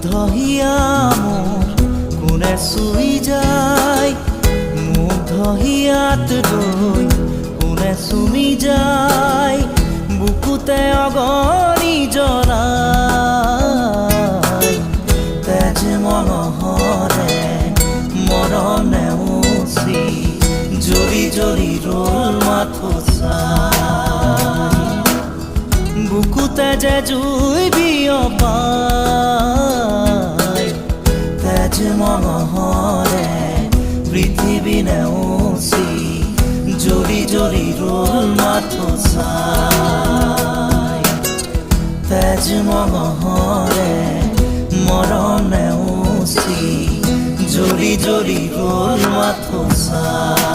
মুগ্ধহিয়া মোৰ কোনে চুই যায়, মুগ্ধহিয়াত ৰৈ কোনে চুমি যায়, বুকুতে অগণি জ্বলাই। তেজ মঙহৰে মৰম নেওচি জ্বলি জ্বলি ৰ'ল মাথো চাই, বুকুতে যে জুই বিয়পাই। তেজ মঙহৰে পৃথিৱী নেওচি জ্বলি জ্বলি ৰ'ল মাথো চাই। তেজ মঙহৰে মৰম নেওচি জ্বলি জ্বলি ৰ'ল মাথো চাই।